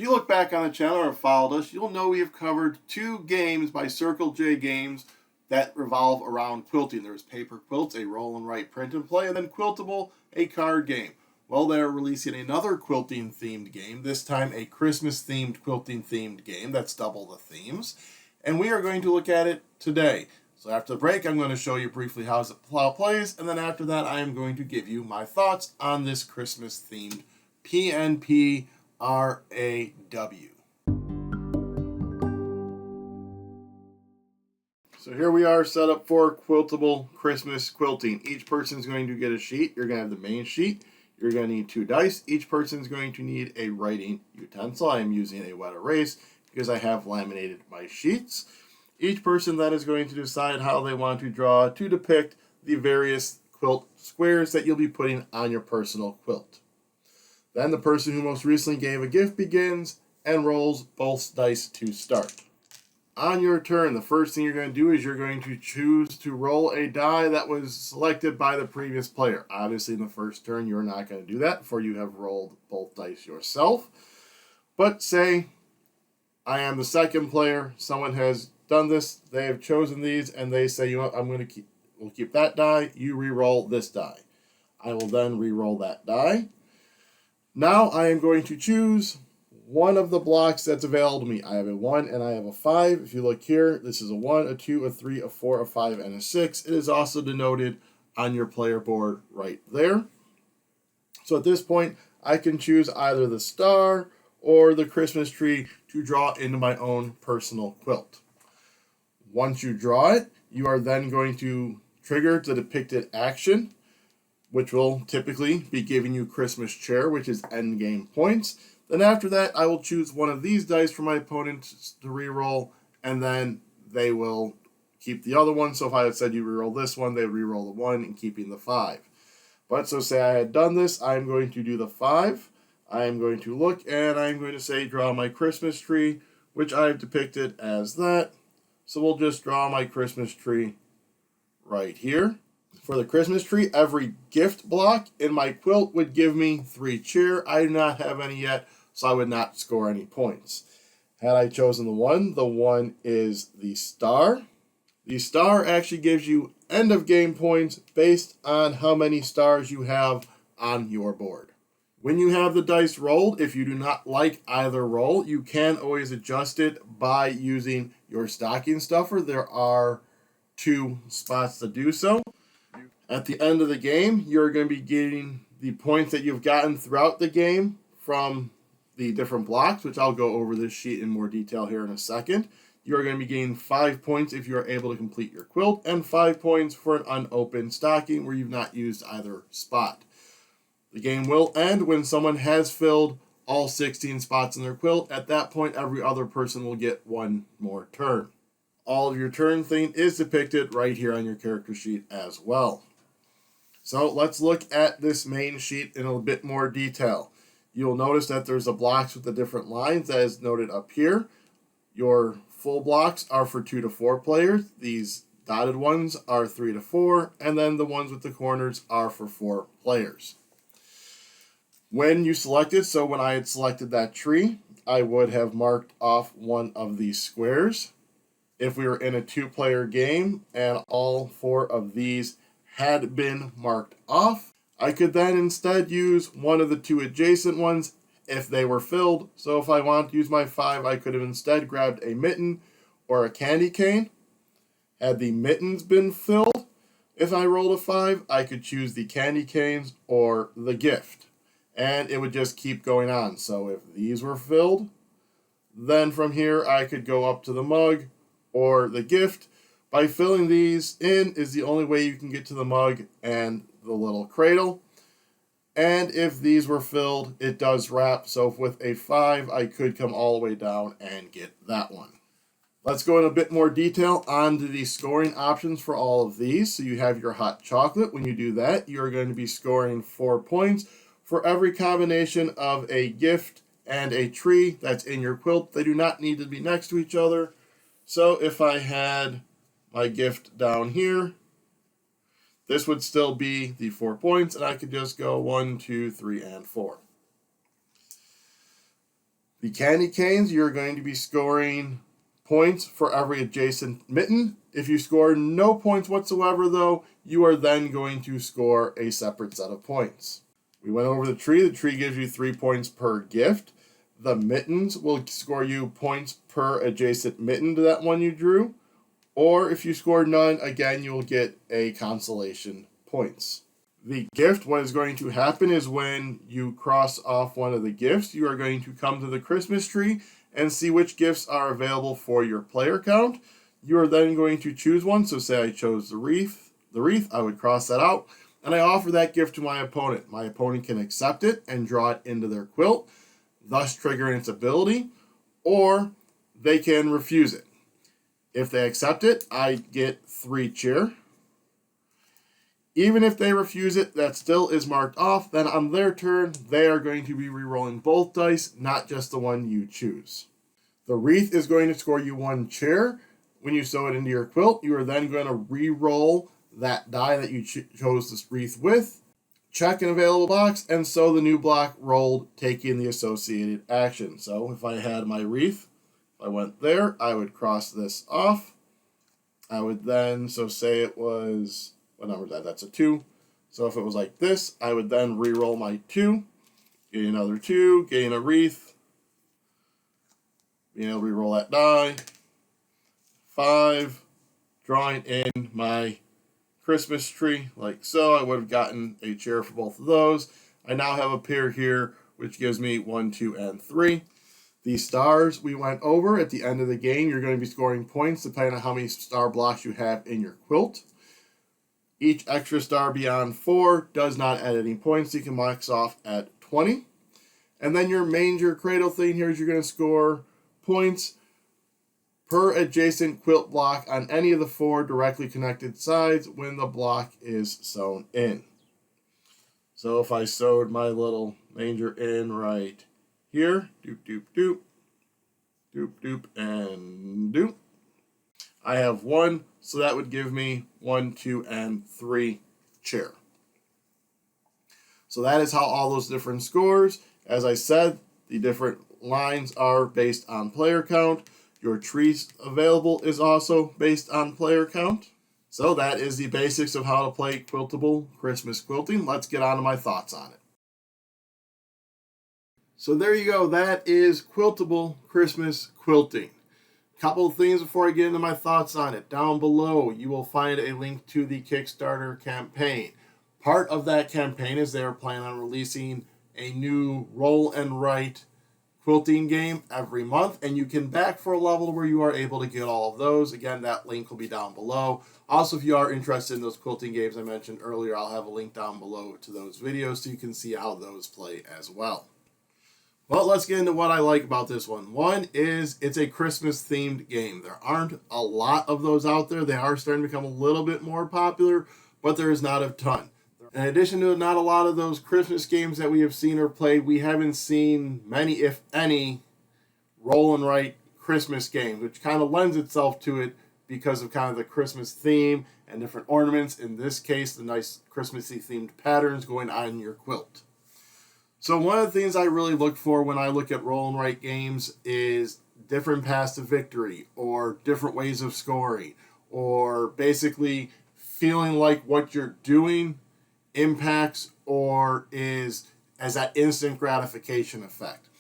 If you look back on the channel or have followed us, you'll know we have covered 2 games by Circle J Games that revolve around quilting. There's Paper Quilts, a roll and write print and play, and then Quiltable, a card game. Well, they're releasing another quilting themed game, this time a Christmas themed quilting themed game that's double the themes, and we are going to look at it today. So after the break, I'm going to show you briefly how it plays, and then after that I am going to give you my thoughts on this Christmas themed PNP RAW. So here we are set up for Quiltable Christmas quilting. Each person's going to get a sheet. You're going to have the main sheet. You're going to need 2 dice. Each person's going to need a writing utensil. I am using a wet erase because I have laminated my sheets. Each person then is going to decide how they want to draw to depict the various quilt squares that you'll be putting on your personal quilt. Then the person who most recently gave a gift begins and rolls both dice to start. On your turn, the first thing you're going to do is you're going to choose to roll a die that was selected by the previous player. Obviously, in the first turn, you're not going to do that before you have rolled both dice yourself. But say I am the second player, someone has done this, they have chosen these, and they say, you know what, we'll keep that die, you re-roll this die. I will then re-roll that die. Now I am going to choose one of the blocks that's available to me. I have a 1 and I have a 5. If you look here, this is a 1, a 2, a 3, a 4, a 5, and a 6. It is also denoted on your player board right there. So at this point, I can choose either the star or the Christmas tree to draw into my own personal quilt. Once you draw it, you are then going to trigger the depicted action, which will typically be giving you Christmas cheer, which is endgame points. Then after that, I will choose one of these dice for my opponent to re-roll, and then they will keep the other one. So if I had said you re-roll this one, they would re-roll the 1 and keeping the 5. But so say I had done this, I'm going to do the 5. I am going to look, and I'm going to say draw my Christmas tree, which I've depicted as that. So we'll just draw my Christmas tree right here. For the Christmas tree, every gift block in my quilt would give me 3 cheer. I do not have any yet, so I would not score any points. Had I chosen the 1 is the star. The star actually gives you end of game points based on how many stars you have on your board. When you have the dice rolled, if you do not like either roll, you can always adjust it by using your stocking stuffer. There are 2 spots to do so. At the end of the game, you're going to be getting the points that you've gotten throughout the game from the different blocks, which I'll go over this sheet in more detail here in a second. You're going to be getting 5 points if you're able to complete your quilt, and 5 points for an unopened stocking where you've not used either spot. The game will end when someone has filled all 16 spots in their quilt. At that point, every other person will get 1 more turn. All of your turn thing is depicted right here on your character sheet as well. So let's look at this main sheet in a bit more detail. You'll notice that there's the blocks with the different lines that is noted up here. Your full blocks are for 2 to 4 players. These dotted ones are 3 to 4, and then the ones with the corners are for 4 players. When you selected, so when I had selected that tree, I would have marked off one of these squares. If we were in a 2-player game and all 4 of these had been marked off, I could then instead use one of the 2 adjacent ones if they were filled. So if I wanted to use my 5, I could have instead grabbed a mitten or a candy cane. Had the mittens been filled, if I rolled a 5, I could choose the candy canes or the gift. And it would just keep going on. So if these were filled, then from here I could go up to the mug or the gift. By filling these in is the only way you can get to the mug and the little cradle. And if these were filled, it does wrap. So with a 5, I could come all the way down and get that one. Let's go in a bit more detail onto the scoring options for all of these. So you have your hot chocolate. When you do that, you're going to be scoring 4 points for every combination of a gift and a tree that's in your quilt. They do not need to be next to each other. So if I had my gift down here, this would still be the 4 points, and I could just go 1, 2, 3, and 4. The candy canes, you're going to be scoring points for every adjacent mitten. If you score no points whatsoever, though, you are then going to score a separate set of points. We went over the tree. The tree gives you 3 points per gift. The mittens will score you points per adjacent mitten to that one you drew. Or if you score none, again, you will get a consolation points. The gift, what is going to happen is when you cross off one of the gifts, you are going to come to the Christmas tree and see which gifts are available for your player count. You are then going to choose one. So say I chose the wreath, I would cross that out, and I offer that gift to my opponent. My opponent can accept it and draw it into their quilt, thus triggering its ability, or they can refuse it. If they accept it, I get 3 cheer. Even if they refuse it, that still is marked off. Then on their turn, they are going to be re-rolling both dice, not just the one you choose. The wreath is going to score you 1 cheer. When you sew it into your quilt, you are then going to re-roll that die that you chose this wreath with, check an available box, and sew the new block rolled, taking the associated action. So if I had my wreath, if I went there, I would cross this off. I would then, so say it was, what number is that? That's a 2. So if it was like this, I would then re-roll my 2, gain another 2, gain a wreath, being able to re-roll that die, 5, drawing in my Christmas tree like so. I would have gotten a chair for both of those. I now have a pair here, which gives me 1, 2, and 3. The stars we went over at the end of the game, you're going to be scoring points depending on how many star blocks you have in your quilt. Each extra star beyond 4 does not add any points. You can max off at 20. And then your manger cradle thing here is you're going to score points per adjacent quilt block on any of the 4 directly connected sides when the block is sewn in. So if I sewed my little manger in right here, doop, doop, doop, doop, doop, and doop, I have 1, so that would give me 1, 2, and 3 chair. So that is how all those different scores. As I said, the different lines are based on player count. Your trees available is also based on player count. So that is the basics of how to play Quiltable Christmas Quilting. Let's get on to my thoughts on it. So there you go. That is Quiltable Christmas Quilting. Couple of things before I get into my thoughts on it. Down below, you will find a link to the Kickstarter campaign. Part of that campaign is they are planning on releasing a new roll and write quilting game every month, and you can back for a level where you are able to get all of those. Again, that link will be down below. Also, if you are interested in those quilting games I mentioned earlier, I'll have a link down below to those videos so you can see how those play as well. Well, let's get into what I like about this one. One is it's a Christmas-themed game. There aren't a lot of those out there. They are starting to become a little bit more popular, but there is not a ton. In addition to not a lot of those Christmas games that we have seen or played, we haven't seen many, if any, roll and write Christmas games, which kind of lends itself to it because of kind of the Christmas theme and different ornaments. In this case, the nice Christmassy themed patterns going on your quilt. So one of the things I really look for when I look at roll and write games is different paths to victory or different ways of scoring or basically feeling like what you're doing impacts or is as that instant gratification effect.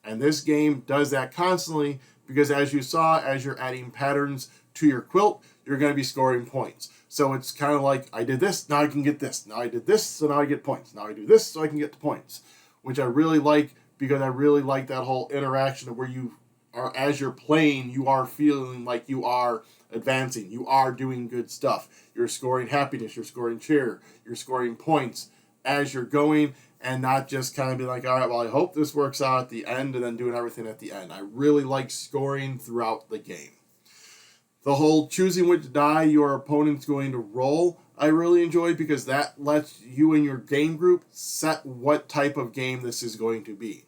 And this game does that constantly because as you saw, as you're adding patterns to your quilt, you're going to be scoring points. So it's kind of like, I did this, now I can get this. Now I did this, so now I get points. Now I do this, so I can get the points. Which I really like because I really like that whole interaction of where you are, as you're playing, you are feeling like you are advancing. You are doing good stuff. You're scoring happiness. You're scoring cheer. You're scoring points as you're going and not just kind of be like, all right, well, I hope this works out at the end and then doing everything at the end. I really like scoring throughout the game. The whole choosing which die your opponent's going to roll, I really enjoy because that lets you and your game group set what type of game this is going to be.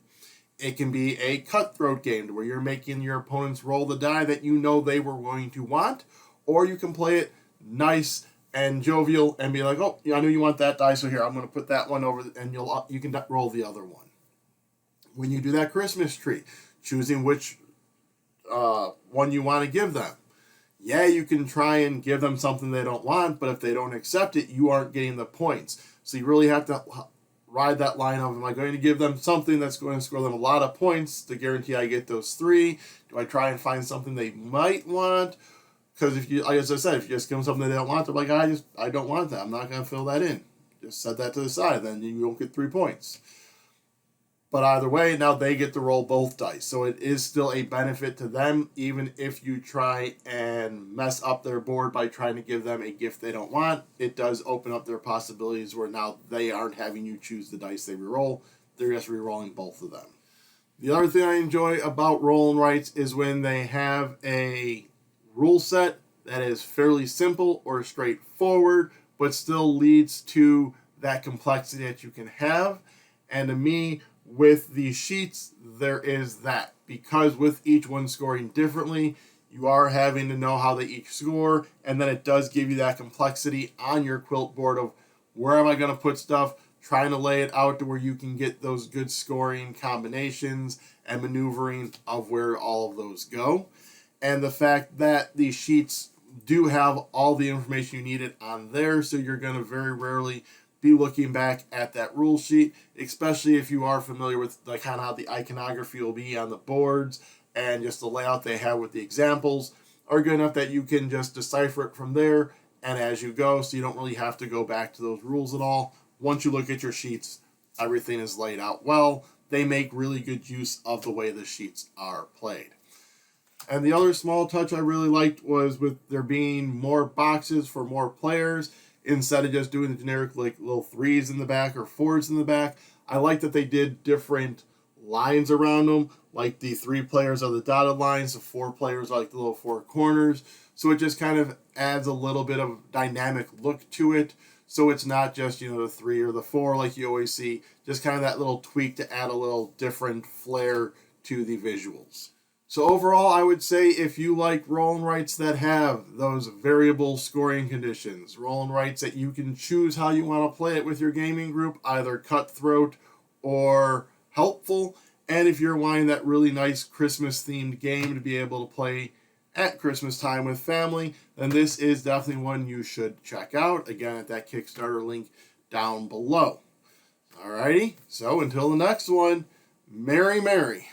It can be a cutthroat game where you're making your opponents roll the die that you know they were going to want, or you can play it nice and jovial and be like, oh, I know you want that die, so here, I'm going to put that one over, and you can roll the other one. When you do that Christmas tree, choosing which one you want to give them. Yeah, you can try and give them something they don't want, but if they don't accept it, you aren't getting the points. So you really have to ride that line of, am I going to give them something that's going to score them a lot of points to guarantee I get those 3? Do I try and find something they might want? Because if you, like as I said, if you just give them something they don't want, they're like, I don't want that. I'm not going to fill that in. Just set that to the side. Then you don't get 3 points. But either way, now they get to roll both dice. So it is still a benefit to them, even if you try and mess up their board by trying to give them a gift they don't want. It does open up their possibilities where now they aren't having you choose the dice they reroll. They're just rerolling both of them. The other thing I enjoy about roll and writes is when they have a rule set that is fairly simple or straightforward, but still leads to that complexity that you can have. And to me, with these sheets, there is that. Because with each one scoring differently, you are having to know how they each score, and then it does give you that complexity on your quilt board of where am I going to put stuff, trying to lay it out to where you can get those good scoring combinations and maneuvering of where all of those go. And the fact that these sheets do have all the information you needed on there, so you're going to very rarely be looking back at that rule sheet, especially if you are familiar with like kind of how the iconography will be on the boards and just the layout they have with the examples are good enough that you can just decipher it from there and as you go, so you don't really have to go back to those rules at all. Once you look at your sheets, everything is laid out well. They make really good use of the way the sheets are played. And the other small touch I really liked was with there being more boxes for more players. Instead of just doing the generic like little 3s in the back or 4s in the back, I like that they did different lines around them, like the 3 players are the dotted lines, the 4 players are like the little 4 corners. So it just kind of adds a little bit of dynamic look to it. So it's not just, the 3 or the 4 like you always see, just kind of that little tweak to add a little different flair to the visuals. So overall, I would say if you like roll and writes that have those variable scoring conditions, roll and writes that you can choose how you want to play it with your gaming group, either cutthroat or helpful, and if you're wanting that really nice Christmas-themed game to be able to play at Christmas time with family, then this is definitely one you should check out. Again, at that Kickstarter link down below. Alrighty, so until the next one, Merry Merry.